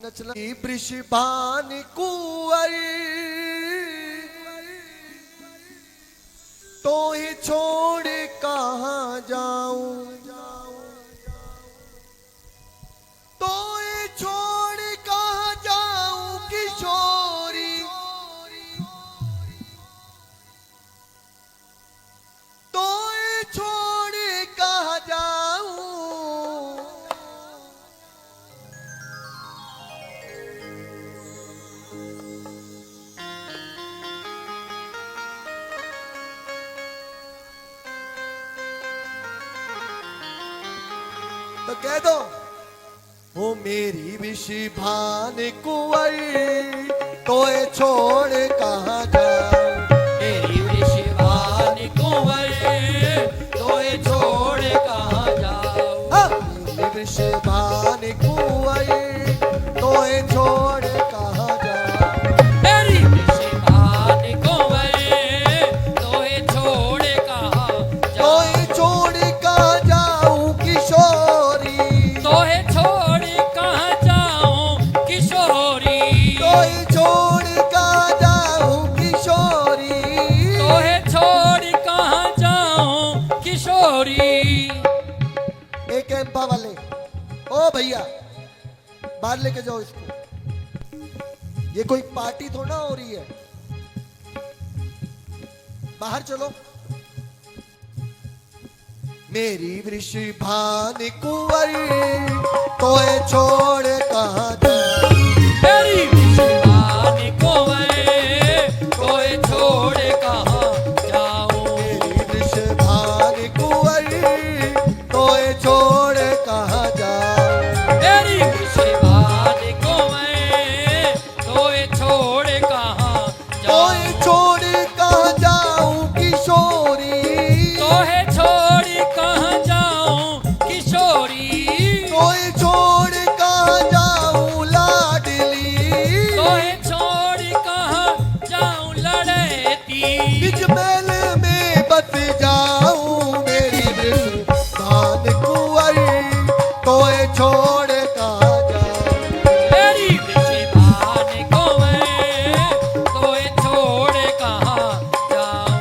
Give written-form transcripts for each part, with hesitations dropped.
चला वृषभान कुंवर तो ही छोड़ कहाँ जाऊं, तो ही छोड़ कहाँ जाऊं किशोरी, तो ही छोड़ कहाँ जाऊं। तो कह दो वो मेरी वृषभान कुंवर तोए छोड़ कहाँ जाऊं, मेरी वृषभान कुंवर तोए छोड़ कहाँ जाऊं। मेरी वृषभान कुंवर तोए छोड़ कहाँ जाऊं, मेरी वृषभान कुंवर तोए छोड़ कहाँ तोए छोड़ कहाँ जाऊं किशोरी, तोहे छोड़ कहाँ जाऊं किशोरी, तोए छोड़ कहाँ जाऊं किशोरी, तोहे छोड़ कहाँ जाऊं किशोरी। एक कैंपा वाले ओ भैया बाहर लेके जाओ इसको, ये कोई पार्टी थोड़ा हो रही है, बाहर चलो। मेरी वृषभान कुंवर तोए छोड़ कहाँ जाऊं, मेरी वृषभान कुंवर तोए छोड़ कहाँ जाऊं। मेरी वृषभान कुंवर तोए छोड़ कहाँ जाऊं, मेरी वृषभान कुंवर तोए छोड़ कहाँ तोए जाऊं। छोड़ कहाँ जाऊं किशोरी, तोहे छोड़ कहाँ जाऊं किशोरी, तोए छोड़ कहाँ जाऊं लाडली, तोहे छोड़ कहाँ जाऊं लड़ती। बिच महल में बस जाऊं मेरी वृषभान कुंवर तोए छोड़ कहाँ जाऊं, मेरी वृषभान कुंवर तोए छोड़ कहाँ जाऊं।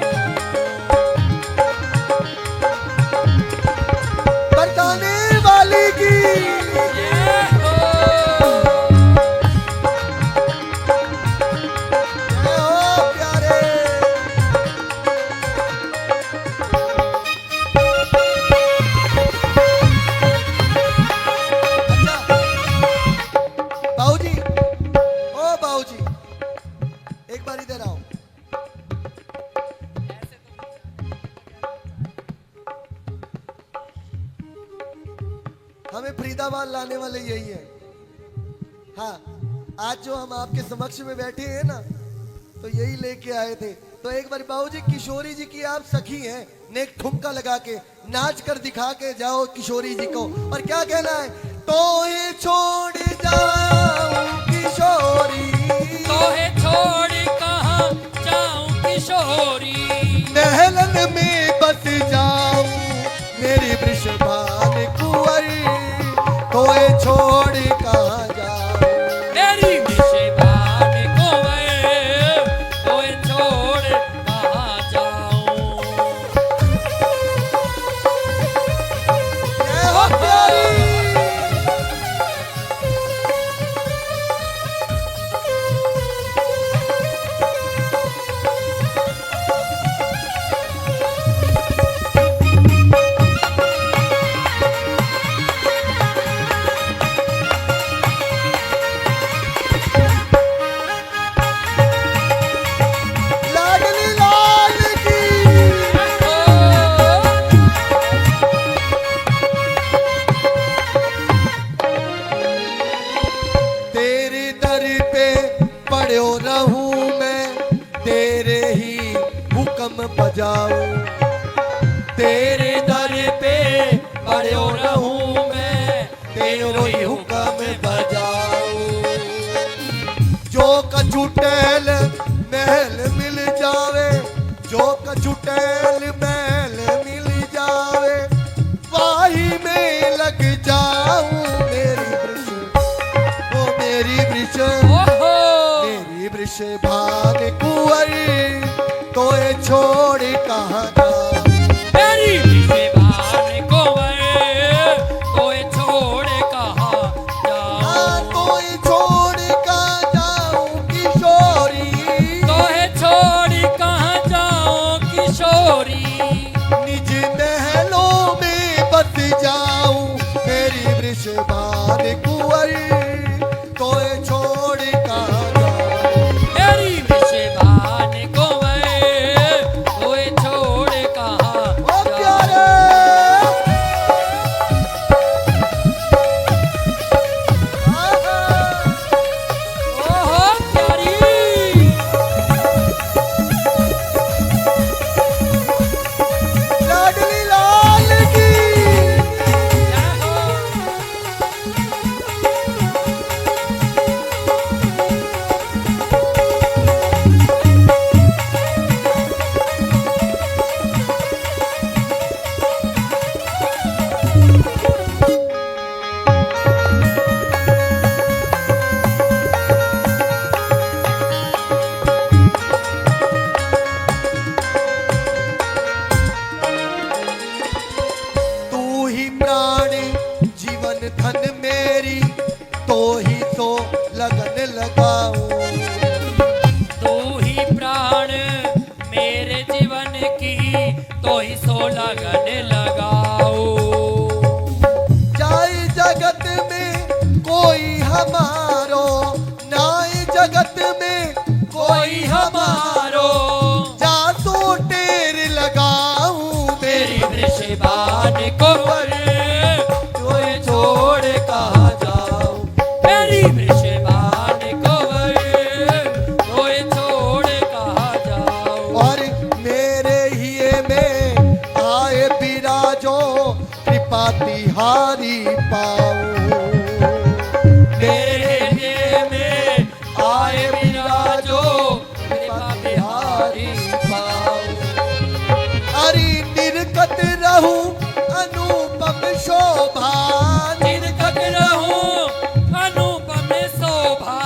बताने वाली की ये हो जय हो प्यारे। अच्छा बाबूजी, ओ बाबूजी एक बार इधर आओ। हमें फरीदाबाद लाने वाले यही है। हाँ, आज जो हम आपके समक्ष में बैठे हैं ना, तो यही लेके आए थे। तो एक बार बाबूजी किशोरी जी की आप सखी हैं, नेक ठुमका लगा के नाच कर दिखा के जाओ किशोरी जी को। और क्या कहना है, तो ही छोड़ जाऊं किशोरी, तोहे छोड़ कहाँ जाऊं किशोरी, महलन में बस जाऊं मेरी वृषभान कुंवर तोए छोड़ कहाँ जाऊं, मेरी वृषभान कुंवर तोए छोड़ कहाँ जाऊं। जय हो प्यारी। लाडली लाल की तेरे दर पे पड़ो रहूं मैं, तेरे ही हुक्म बजाऊं, तेरे दर पे पड़ो रहूं मैं, तेरो ही हुक्म बजाऊं। जो कछु टहल महल मिल जावे, जो कछु टहल महल मिल जावे, वाही में लग जाऊं मेरी वृष ओहो मेरी वृषभान कुंवर तो ये छोड़ कहाँ जाऊं मेरी वृषभान कुंवर तो ये छोड़ कहाँ जाऊं तो ये छोड़ कहाँ जाऊं किशोरी तो ये छोड़ कहाँ जाऊं किशोरी निज महलों में बस जाऊं मेरी वृषभान कुंवर तो ये छोड़ कहाँ जाऊं मेरी वृषभान कुंवर तो ये छोड़ कहाँ ओ जाऊं प्यारे ओहो प्यारी लाडली लाल की तू ही प्राण जीवन धन मेरी तो ही तो लगन लगाऊं तू ही प्राण मेरे जीवन की तो ही सो लगन लगाओ जाए जगत में कोई हमारो नाई जगत में कोई हमारो जा तो टेर लगाऊं मेरी मेरी वृषभान कुंवर तो ये छोड़ कहाँ जाऊं मेरी वृषभान कुंवर तो ये छोड़ कहाँ जाऊं और मेरे हिये में आए बिराजो कृपा तिहारी पाऊं मेरे लिए में आए विराजो कृपा बिहारी पाऊं हरि निर्गत रहूं अनुपम शोभा निर्गत रहूं अनुपम शोभा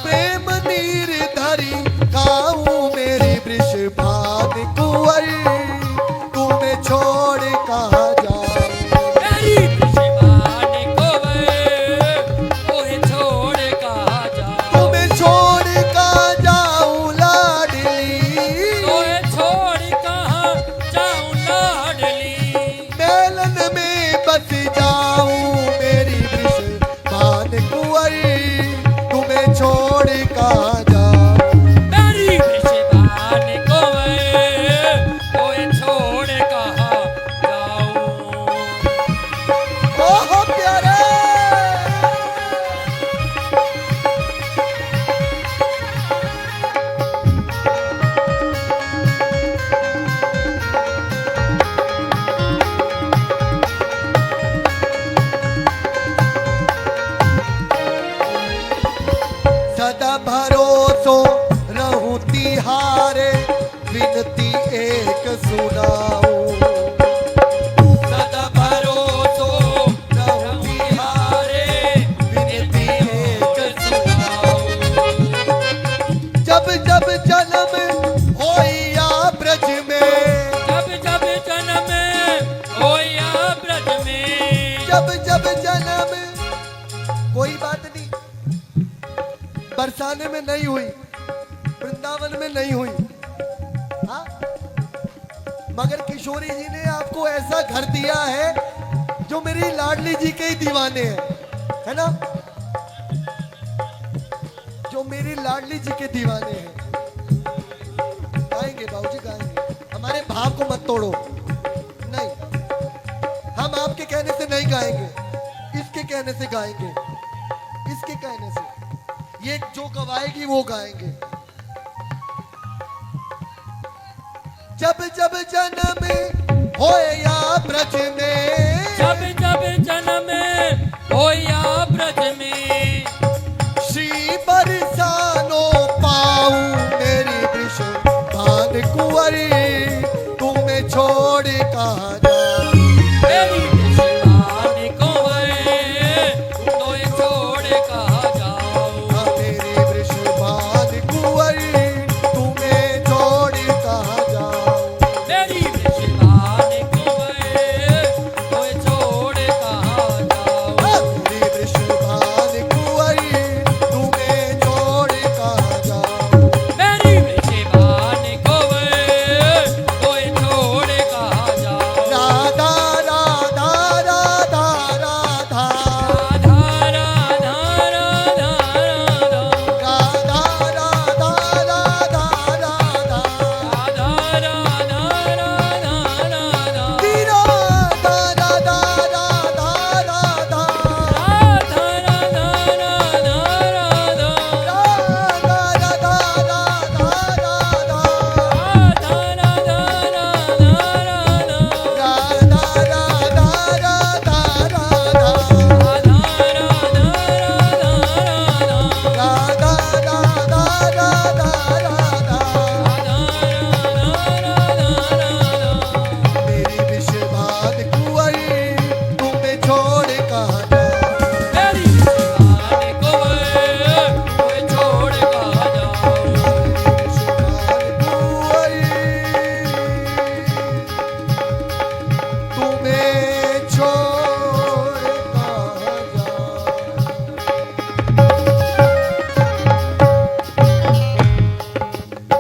प्रेम नीर धरी गाऊं मेरी वृषभान कुंवर तुम्हें छोड़ कहाँ जाऊं मेरी वृषभान कुंवर तोहे छोड़ कहाँ जाऊं तुम्हें छोड़ कहाँ जाऊं लाडली तोहे छोड़ कहाँ जाऊं लाडली मेलन में बस जाऊं मेरी वृषभान कुंवर तुम्हें छोड़ कहाँ जाऊं मेरी वृषभान कुंवर तोहे छोड़ कहाँ जाऊं ओहो प्यारे सदा भरोसो रहूं तिहारे विनती एक सुनाऊं सदा भरोसो रहूं तिहारे विनती एक सुनाऊं जब जब जन्म होइया ब्रज में जब जब जन्म होया ब्रज में जब जब जन्म कोई बात नहीं बरसाने में नहीं हुई वृंदावन में नहीं हुई हाँ? मगर किशोरी जी ने आपको ऐसा घर दिया है जो मेरी लाडली जी के ही दीवाने हैं है ना जो मेरी लाडली जी के दीवाने हैं गाएंगे बाबूजी गाएंगे हमारे भाव को मत तोड़ो नहीं हम आपके कहने से नहीं गाएंगे इसके कहने से गाएंगे इसके कहने से ये जो गवाएगी वो गाएंगे जब जब जन्म होया ब्रज में जब जब जन्म होया ब्रज में